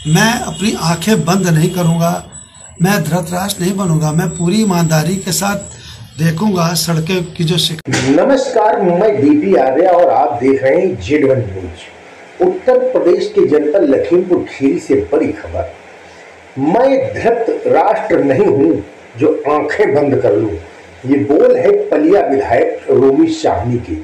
मैं अपनी आंखें बंद नहीं करूंगा, मैं धृतराष्ट्र नहीं बनूंगा। मैं पूरी ईमानदारी के साथ देखूंगा सड़कें की जो नमस्कार, मैं डीपी आर्या और आप देख रहे हैं Z1 न्यूज। उत्तर प्रदेश के जनपद लखीमपुर खीरी से बड़ी खबर। मैं धृतराष्ट्र नहीं हूं जो आंखें बंद कर लूं, ये बोल है पलिया विधायक रोमी शाहनी की।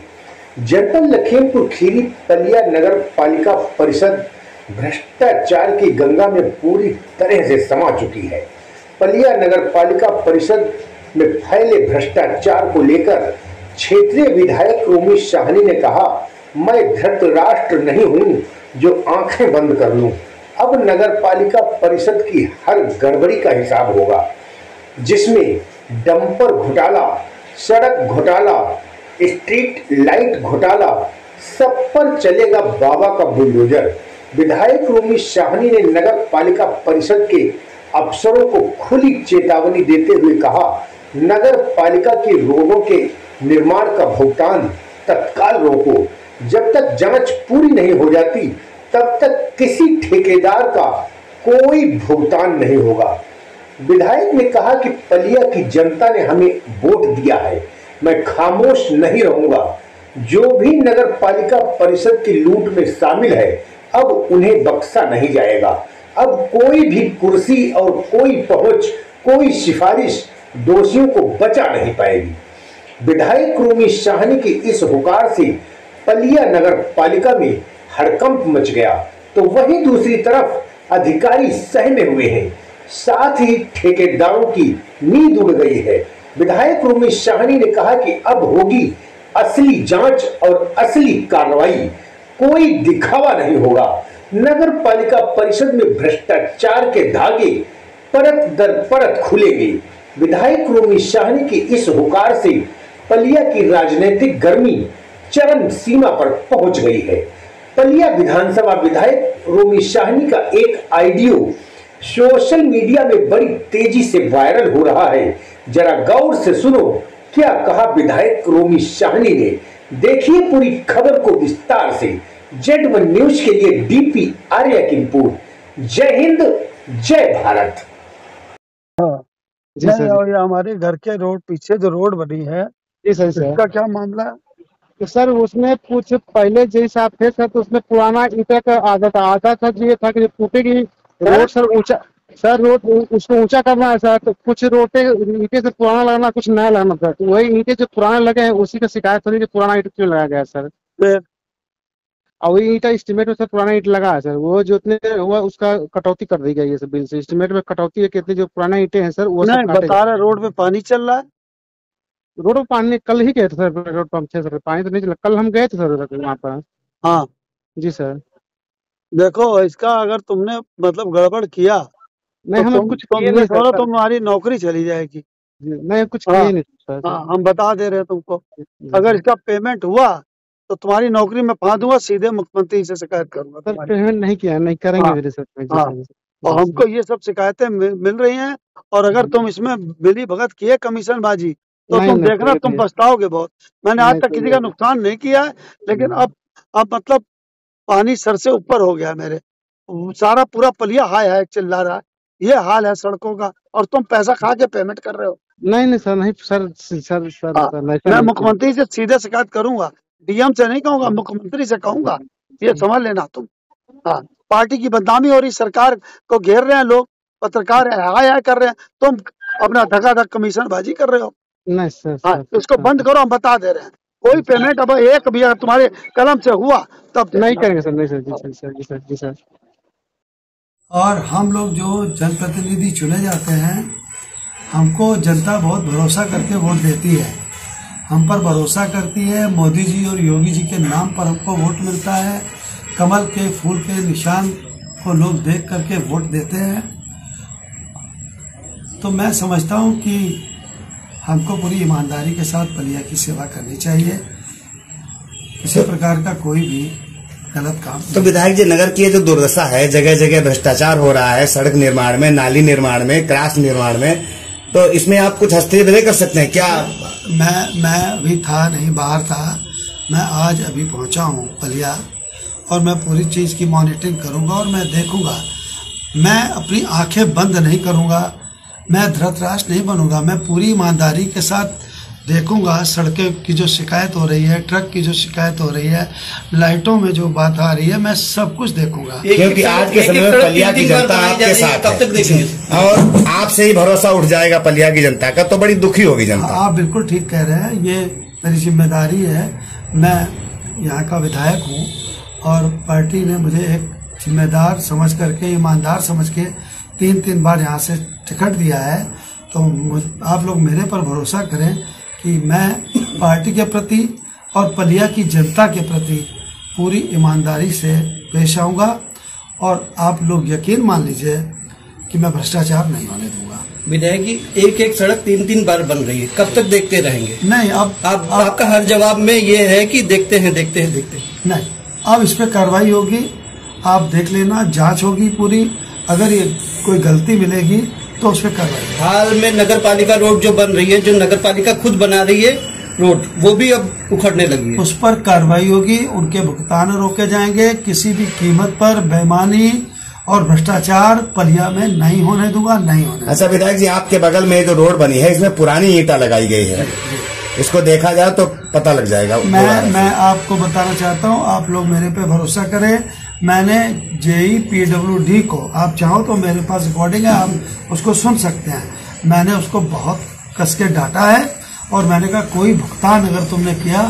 जनपद लखीमपुर खीरी पलिया नगर पालिका परिषद भ्रष्टाचार की गंगा में पूरी तरह से समा चुकी है। पलिया नगर पालिका परिषद में फैले भ्रष्टाचार को लेकर क्षेत्रीय विधायक रोमी शाहनी ने कहा, मैं धृतराष्ट्र नहीं हूं जो आंखें बंद कर लूं। अब नगर पालिका परिषद की हर गड़बड़ी का हिसाब होगा, जिसमें डंपर घोटाला, सड़क घोटाला, स्ट्रीट लाइट घोटाला, सब पर चलेगा बाबा का बुलडोजर। विधायक रोमी शाहनी ने नगर पालिका परिषद के अफसरों को खुली चेतावनी देते हुए कहा, नगर पालिका की रोडों के निर्माण का भुगतान तत्काल रोको। जब तक जांच पूरी नहीं हो जाती तब तक किसी ठेकेदार का कोई भुगतान नहीं होगा। विधायक ने कहा कि पलिया की जनता ने हमें वोट दिया है, मैं खामोश नहीं रहूंगा। जो भी नगर पालिका परिषद की लूट में शामिल है, अब उन्हें बख्शा नहीं जाएगा। अब कोई भी कुर्सी और कोई पहुंच, कोई सिफारिश दोषियों को बचा नहीं पाएगी। विधायक रोमी शाहनी के इस हुकार से पलिया नगर पालिका में हड़कंप मच गया, तो वहीं दूसरी तरफ अधिकारी सहमे हुए हैं, साथ ही ठेकेदारों की नींद उड़ गई है। विधायक रोमी शाहनी ने कहा कि अब होगी असली जांच और असली कार्रवाई, कोई दिखावा नहीं होगा। नगर पालिका परिषद में भ्रष्टाचार के धागे परत दर परत खुलेंगे। विधायक रोमी शाहनी के इस हुकार से पलिया की राजनीतिक गर्मी चरम सीमा पर पहुंच गई है। पलिया विधानसभा विधायक रोमी शाहनी का एक ऑडियो सोशल मीडिया में बड़ी तेजी से वायरल हो रहा है। जरा गौर से सुनो क्या कहा विधायक रोमी शाहनी ने। देखिए पूरी खबर को विस्तार से। Z1 न्यूज के लिए डीपी आर्या की रिपोर्ट। जय हिंद, जय भारत। जी सर, और ये हमारे घर के रोड पीछे जो रोड बनी है, जी सर, इसका क्या मामला है? तो सर उसमें कुछ पहले जैसे आप थे सर, तो उसमें पुराना ईंटा का आधा था जो ये था कि टूटेगी रोड सर ऊंचा, सर रोड उसको ऊंचा करना है सर, तो कुछ रोटे ईंटे से पुराना लगाना, कुछ नया लगाना था। तो वही ईंटे जो पुराने लगे हैं उसी का शिकायत थोड़ी कि पुराना ईंट क्यों लगाया गया सर। और वही ईंटा एस्टिमेट में सर पुराना ईंट लगा है सर, वो जितने हुआ उसका कटौती कर दी गई है सर बिल से। एस्टिमेट में कटौती है कितने जो पुराना ईंटे हैं सर वो नहीं बता रहे। रोड में पानी चल रहा है। रोड पर पानी कल ही गए थे सर, रोड पंप थे सर, पानी तो नहीं चला। कल हम गए थे सर वहाँ पर। हाँ जी सर। देखो इसका अगर तुमने मतलब गड़बड़ किया नहीं, तो हम कुछ किए नहीं सर। तुम्हारी नौकरी चली जाएगी। नहीं कुछ किए नहीं सर। हाँ, हम बता दे रहे हैं तुमको। अगर इसका पेमेंट हुआ तो तुम्हारी नौकरी में फाड़ दूंगा, सीधे मुख्यमंत्री से शिकायत करूंगा। सर पेमेंट नहीं किया, नहीं करेंगे मेरे सर। और हमको ये सब शिकायतें मिल रही हैं। और अगर तुम इसमें मिली भगत किए कमीशन बाजी तो तुम देखना, तुम पछताओगे बहुत। मैंने आज तक किसी का नुकसान नहीं किया है, लेकिन अब मतलब पानी सर से ऊपर हो गया मेरे। सारा पूरा पलिया हाय चिल्ला रहा है। ये हाल है सड़कों का, और तुम पैसा खा के पेमेंट कर रहे हो। नहीं सर, नहीं सर, मैं मुख्यमंत्री से सीधे शिकायत करूंगा, डीएम से नहीं कहूंगा, मुख्यमंत्री से कहूंगा। ये समझ लेना तुम। हाँ, पार्टी की बदनामी हो रही, सरकार को घेर रहे हैं लोग, पत्रकार हाय कर रहे हैं, तुम अपना धकाधक कमीशन बाजी कर रहे हो। नहीं सर। हाँ, इसको बंद करो, हम बता दे रहे हैं। कोई पेमेंट अब एक भी अगर तुम्हारे कलम से हुआ तब नहीं करेंगे सर। नहीं सर। जी सर। और हम लोग जो जनप्रतिनिधि चुने जाते हैं, हमको जनता बहुत भरोसा करके वोट देती है, हम पर भरोसा करती है। मोदी जी और योगी जी के नाम पर हमको वोट मिलता है। कमल के फूल के निशान को लोग देख करके वोट देते हैं। तो मैं समझता हूं कि हमको पूरी ईमानदारी के साथ पलिया की सेवा करनी चाहिए। किसी प्रकार का कोई भी गलत काम। तो विधायक जी, नगर की ये जो दुर्दशा है, जगह जगह भ्रष्टाचार हो रहा है, सड़क निर्माण में, नाली निर्माण में, क्रॉस निर्माण में, तो इसमें आप कुछ हस्तक्षेप कर सकते हैं क्या? मैं अभी था नहीं, बाहर था। मैं आज अभी पहुंचा हूं पलिया, और मैं पूरी चीज की मॉनिटरिंग करूंगा और मैं देखूंगा। मैं अपनी आंखें बंद नहीं करूंगा, मैं धृतराष्ट्र नहीं बनूंगा। मैं पूरी ईमानदारी के साथ देखूंगा। सड़कें की जो शिकायत हो रही है, ट्रक की जो शिकायत हो रही है, लाइटों में जो बात आ रही है, मैं सब कुछ देखूंगा। क्योंकि आज के समय में पलिया की जनता आपके साथ कब तक देखेंगे और आपसे ही भरोसा उठ जाएगा पलिया की जनता का, तो बड़ी दुखी होगी जनता। आप बिल्कुल ठीक कह रहे हैं, ये मेरी जिम्मेदारी है। मैं यहाँ का विधायक हूँ और पार्टी ने मुझे एक जिम्मेदार समझ करके, ईमानदार समझ के 3 बार यहाँ से टिकट दिया है। तो आप लोग मेरे पर भरोसा करें कि मैं पार्टी के प्रति और पलिया की जनता के प्रति पूरी ईमानदारी से पेश आऊँगा और आप लोग यकीन मान लीजिए कि मैं भ्रष्टाचार नहीं होने दूंगा। विधायक जी, एक सड़क 3 बार बन रही है, कब तक देखते रहेंगे? नहीं, अब आपका हर जवाब में ये है कि देखते हैं। नहीं, अब इस पे कार्रवाई होगी, आप देख लेना, जांच होगी पूरी। अगर ये कोई गलती मिलेगी तो उस पर कार्रवाई। हाल में नगर पालिका रोड जो बन रही है, जो नगर पालिका खुद बना रही है रोड, वो भी अब उखड़ने लगी है। उस पर कार्रवाई होगी, उनके भुगतान रोके जाएंगे। किसी भी कीमत पर बेईमानी और भ्रष्टाचार पलिया में नहीं होने दूंगा, नहीं होने। अच्छा विधायक जी, आपके बगल में जो रोड बनी है, इसमें पुरानी ईंटा लगाई गई है, इसको देखा जाए तो पता लग जाएगा। मैं आपको बताना चाहता हूँ, आप लोग मेरे पे भरोसा करें। मैंने JEPWD को, आप चाहो तो मेरे पास रिकॉर्डिंग है, आप उसको सुन सकते हैं। मैंने उसको बहुत कस के डांटा है और मैंने कहा कोई भुगतान अगर तुमने किया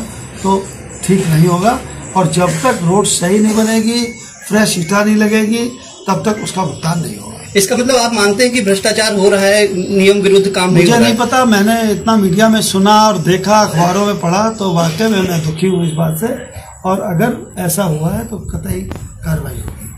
तो ठीक नहीं होगा, और जब तक रोड सही नहीं बनेगी, फ्रेश ईंटा नहीं लगेगी, तब तक उसका भुगतान नहीं होगा। इसका मतलब आप मानते हैं कि भ्रष्टाचार हो रहा है, नियम विरुद्ध काम मुझे नहीं पता, मैंने इतना मीडिया में सुना और देखा, अखबारों में पढ़ा, तो वाकई में मैं दुखी हूँ इस बात से। और अगर ऐसा हुआ है तो कतई कार्रवाई होगी।